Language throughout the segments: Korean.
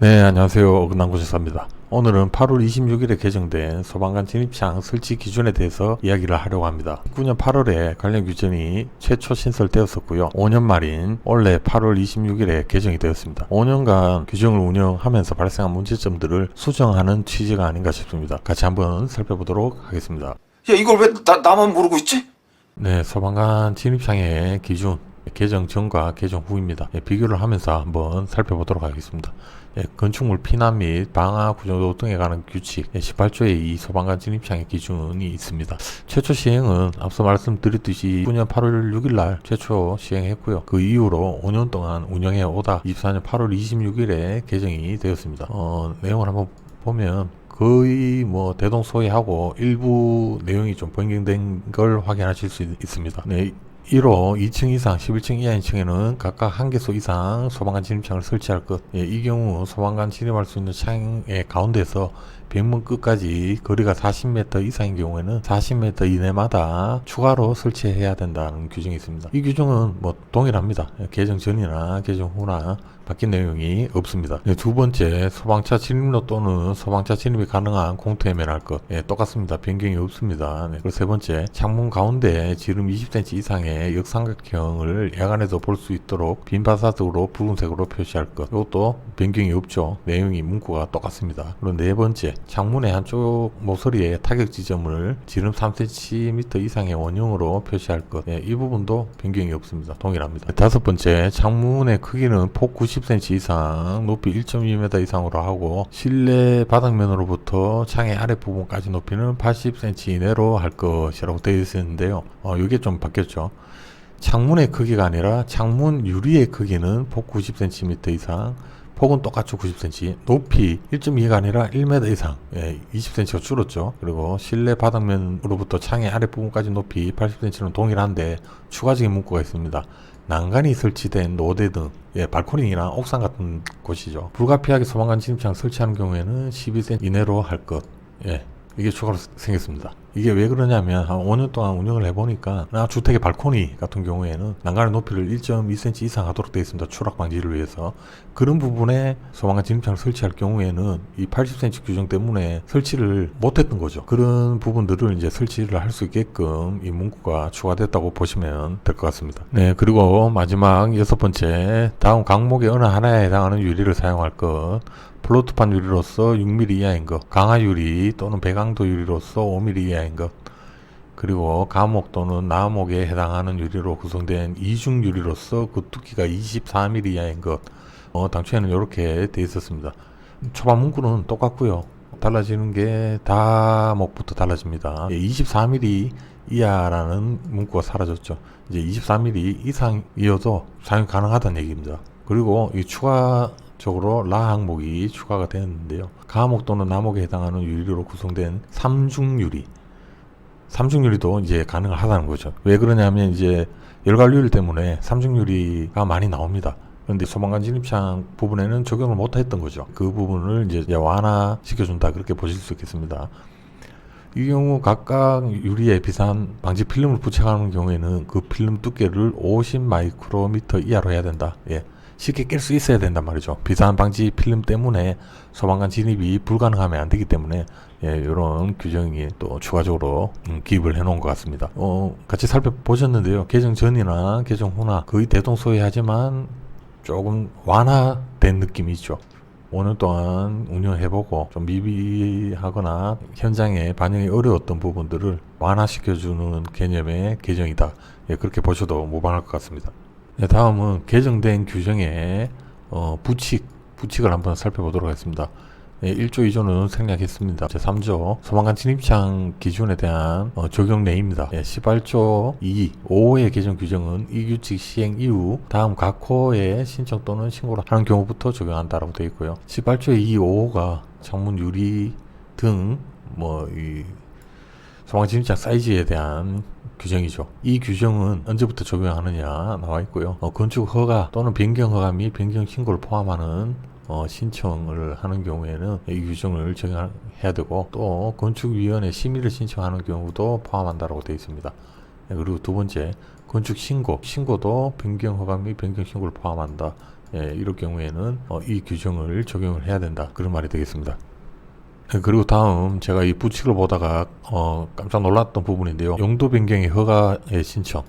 네, 안녕하세요. 어긋난고집사입니다. 오늘은 8월 26일에 개정된 소방관 진입창 설치 기준에 대해서 이야기를 하려고 합니다. 19년 8월에 관련 규정이 최초 신설되었었고요. 5년 말인 올해 8월 26일에 개정이 되었습니다. 5년간 규정을 운영하면서 발생한 문제점들을 수정하는 취지가 아닌가 싶습니다. 같이 한번 살펴보도록 하겠습니다. 야, 이걸 왜 나만 모르고 있지? 네, 소방관 진입창의 기준 개정 전과 개정 후입니다. 비교를 하면서 한번 살펴보도록 하겠습니다. 건축물 피난 및 방화 구조 등에 관한 규칙 18조에 이 소방관 진입창의 기준이 있습니다. 최초 시행은 앞서 말씀드렸듯이 9년 8월 6일 날 최초 시행했고요. 그 이후로 5년 동안 운영해 오다 24년 8월 26일에 개정이 되었습니다. 내용을 한번 보면 거의 대동소이하고 일부 내용이 좀 변경된 걸 확인하실 수 있습니다. 네, 1호 2층 이상 11층 이하인 층에는 각각 한 개소 이상 소방관 진입창을 설치할 것. 이 경우 소방관 진입할 수 있는 창의 가운데서 벽문 끝까지 거리가 40m 이상인 경우에는 40m 이내마다 추가로 설치해야 된다는 규정이 있습니다. 이 규정은 동일합니다. 개정 전이나 개정 후나 바뀐 내용이 없습니다. 두 번째, 소방차 진입로 또는 소방차 진입이 가능한 공터에 면할 것. 똑같습니다. 변경이 없습니다. 그리고 세 번째, 창문 가운데 지름 20cm 이상의 역삼각형을 야간에도 볼 수 있도록 빈 파사드로 붉은색으로 표시할 것. 이것도 변경이 없죠. 내용이 문구가 똑같습니다. 그리고 네 번째, 창문의 한쪽 모서리에 타격 지점을 지름 3cm 이상의 원형으로 표시할 것. 이 부분도 변경이 없습니다. 동일합니다. 다섯 번째, 창문의 크기는 폭 90cm 이상, 높이 1.2m 이상으로 하고 실내 바닥면으로부터 창의 아랫부분까지 높이는 80cm 이내로 할 것이라고 되어 있었는데요. 이게 좀 바뀌었죠. 창문의 크기가 아니라 창문 유리의 크기는 폭 90cm 이상, 폭은 똑같죠. 90cm. 높이 1.2가 아니라 1m 이상. 20cm가 줄었죠. 그리고 실내 바닥면으로부터 창의 아랫부분까지 높이 80cm는 동일한데 추가적인 문구가 있습니다. 난간이 설치된 노대 등, 발코니나 옥상 같은 곳이죠. 불가피하게 소방관 진입창 설치하는 경우에는 12cm 이내로 할 것. 이게 추가로 생겼습니다. 이게 왜 그러냐면 한 5년 동안 운영을 해보니까 주택의 발코니 같은 경우에는 난간의 높이를 1.2cm 이상 하도록 되어 있습니다. 추락 방지를 위해서. 그런 부분에 소방관 진입창을 설치할 경우에는 이 80cm 규정 때문에 설치를 못했던 거죠. 그런 부분들을 이제 설치를 할 수 있게끔 이 문구가 추가됐다고 보시면 될 것 같습니다. 네, 그리고 마지막 여섯 번째, 다음 강목의 어느 하나에 해당하는 유리를 사용할 것. 플로트판 유리로서 6mm 이하인 것, 강화 유리 또는 배강도 유리로서 5mm 이하인 것, 그리고 감목 또는 나목에 해당하는 유리로 구성된 이중 유리로서 그 두께가 24mm 이하인 것. 당초에는 이렇게 돼 있었습니다. 초반 문구는 똑같고요. 달라지는 게 다목부터 달라집니다. 24mm 이하라는 문구가 사라졌죠. 이제 24mm 이상이어도 사용 가능하다는 얘기입니다. 그리고 이 추가적으로 라 항목이 추가가 되었는데요. 가목 또는 나목에 해당하는 유리로 구성된 삼중유리. 삼중유리도 이제 가능하다는 거죠. 왜 그러냐면 이제 열갈유리 때문에 삼중유리가 많이 나옵니다. 그런데 소방관 진입창 부분에는 적용을 못 했던 거죠. 그 부분을 이제 완화시켜준다. 그렇게 보실 수 있겠습니다. 이 경우 각각 유리에 비싼 방지 필름을 부착하는 경우에는 그 필름 두께를 50 마이크로미터 이하로 해야 된다. 쉽게 깰 수 있어야 된단 말이죠. 비싼 방지 필름 때문에 소방관 진입이 불가능하면 안 되기 때문에 이런 규정이 또 추가적으로 기입을 해놓은 것 같습니다. 같이 살펴보셨는데요. 개정 전이나 개정 후나 거의 대동소이하지만 조금 완화된 느낌이 있죠. 5년 동안 운영해보고 좀 미비하거나 현장에 반영이 어려웠던 부분들을 완화시켜주는 개념의 개정이다. 그렇게 보셔도 무방할 것 같습니다. 다음은 개정된 규정의 부칙을 한번 살펴보도록 하겠습니다. 1조 2조는 생략했습니다. 제3조 소방관 진입창 기준에 대한 적용 내입니다. 18조 2, 5호의 개정 규정은 이 규칙 시행 이후 다음 각 호의 신청 또는 신고를 하는 경우부터 적용한다라고 되어 있고요. 18조 2, 5호가 창문 유리 등 이 소방관 진입창 사이즈에 대한 규정이죠. 이 규정은 언제부터 적용하느냐 나와 있고요. 건축 허가 또는 변경 허가 및 변경 신고를 포함하는 신청을 하는 경우에는 이 규정을 적용해야 되고, 또 건축위원회 심의를 신청하는 경우도 포함한다고 되어 있습니다. 그리고 두 번째, 건축 신고도 변경 허가 및 변경 신고를 포함한다. 이럴 경우에는 이 규정을 적용을 해야 된다, 그런 말이 되겠습니다. 그리고 다음 제가 이 부칙을 보다가 깜짝 놀랐던 부분인데요. 용도 변경의 허가의 신청,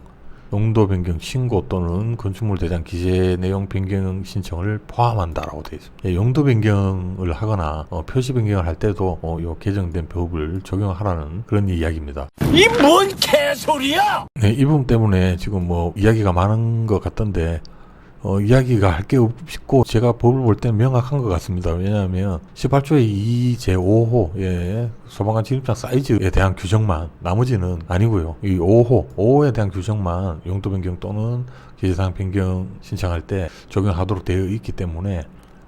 용도 변경 신고 또는 건축물 대장 기재 내용 변경 신청을 포함한다라고 되어 있습니다. 용도 변경을 하거나 표시 변경을 할 때도 요 개정된 법을 적용하라는 그런 이야기입니다. 이 뭔 개소리야! 네, 이 부분 때문에 지금 뭐 이야기가 많은 것 같던데 이야기가 할 게 없고 제가 법을 볼 때는 명확한 것 같습니다. 왜냐하면 18조의 2 제5호의 소방관 진입장 사이즈에 대한 규정만, 나머지는 아니고요. 이 5호에 대한 규정만 용도 변경 또는 기재사항 변경 신청할 때 적용하도록 되어 있기 때문에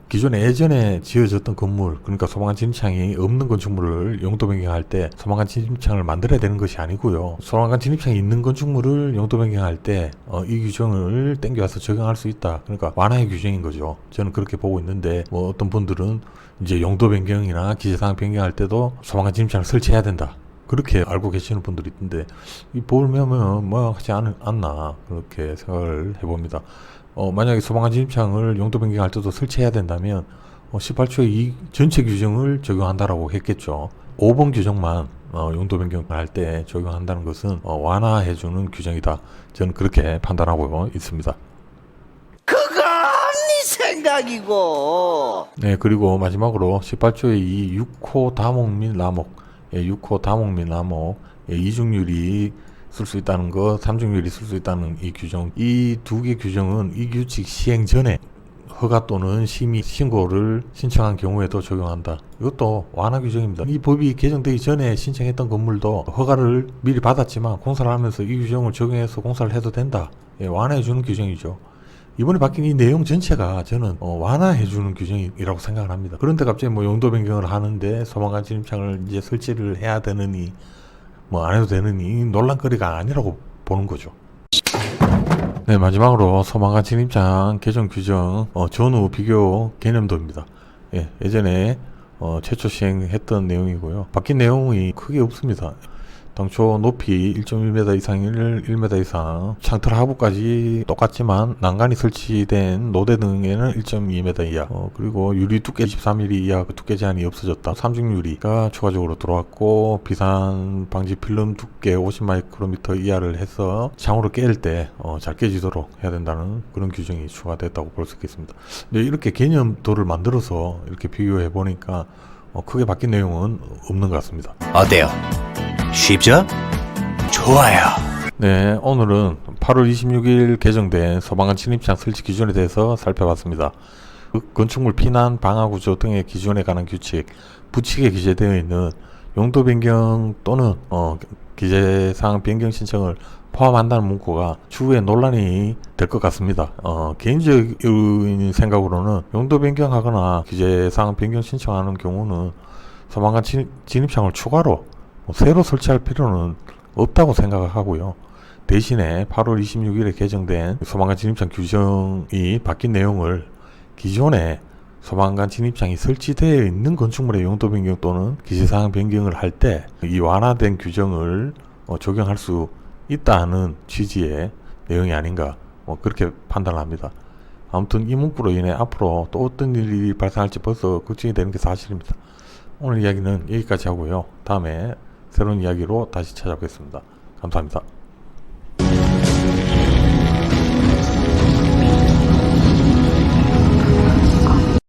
기존에 예전에 지어졌던 건물, 그러니까 소방관 진입창이 없는 건축물을 용도 변경할 때 소방관 진입창을 만들어야 되는 것이 아니고요. 소방관 진입창이 있는 건축물을 용도 변경할 때 이 규정을 땡겨와서 적용할 수 있다. 그러니까 완화의 규정인 거죠. 저는 그렇게 보고 있는데 뭐 어떤 분들은 이제 용도 변경이나 기재사항 변경할 때도 소방관 진입창을 설치해야 된다, 그렇게 알고 계시는 분들이 있는데 이 법을 보면 뭐하지 않나, 그렇게 생각을 해봅니다. 만약에 소방관 진입창을 용도 변경할 때도 설치해야 된다면 18조의 이 전체 규정을 적용한다라고 했겠죠. 5번 규정만 용도 변경을 할 때 적용한다는 것은 완화해주는 규정이다. 저는 그렇게 판단하고 있습니다. 그건 네 생각이고. 네, 그리고 마지막으로 18조의 이 6호 다목 및 라목, 6호 다목 및 라목, 이중률이 쓸 수 있다는 것, 삼중률이 쓸 수 있다는 이 규정, 이 두 개 규정은 이 규칙 시행 전에 허가 또는 심의 신고를 신청한 경우에도 적용한다. 이것도 완화 규정입니다. 이 법이 개정되기 전에 신청했던 건물도 허가를 미리 받았지만 공사를 하면서 이 규정을 적용해서 공사를 해도 된다. 완화해주는 규정이죠. 이번에 바뀐 이 내용 전체가 저는 완화해주는 규정이라고 생각을 합니다. 그런데 갑자기 뭐 용도 변경을 하는데 소방관 진입창을 이제 설치를 해야 되느니 뭐 안 해도 되느니 논란거리가 아니라고 보는 거죠. 네, 마지막으로 소방관 진입장 개정 규정 전후 비교 개념도입니다. 예전에 최초 시행했던 내용이고요. 바뀐 내용이 크게 없습니다. 당초 높이 1.1m 이상을 1m 이상, 창틀 하부까지 똑같지만 난간이 설치된 노대 등에는 1.2m 이하, 그리고 유리 두께 23mm 이하 그 두께 제한이 없어졌다. 삼중 유리가 추가적으로 들어왔고, 비산 방지 필름 두께 50마이크로미터 이하를 해서 창으로 깰 때 잘 깨지도록 해야 된다는 그런 규정이 추가됐다고 볼 수 있겠습니다. 근데 이렇게 개념도를 만들어서 이렇게 비교해 보니까 크게 바뀐 내용은 없는 것 같습니다. 어때요? 쉽죠? 좋아요. 네, 오늘은 8월 26일 개정된 소방관 진입창 설치 기준에 대해서 살펴봤습니다. 건축물 피난, 방화 구조 등의 기준에 관한 규칙, 부칙에 기재되어 있는 용도 변경 또는 기재사항 변경 신청을 포함한다는 문구가 추후에 논란이 될 것 같습니다. 개인적인 생각으로는 용도 변경하거나 기재사항 변경 신청하는 경우는 소방관 진입창을 추가로 새로 설치할 필요는 없다고 생각하고요. 대신에 8월 26일에 개정된 소방관 진입창 규정이 바뀐 내용을 기존에 소방관 진입창이 설치되어 있는 건축물의 용도 변경 또는 기재사항 변경을 할 때 이 완화된 규정을 적용할 수 있다는 취지의 내용이 아닌가, 그렇게 판단합니다. 아무튼 이 문구로 인해 앞으로 또 어떤 일이 발생할지 벌써 걱정이 되는 게 사실입니다. 오늘 이야기는 여기까지 하고요. 다음에 새로운 이야기로 다시 찾아오겠습니다. 감사합니다.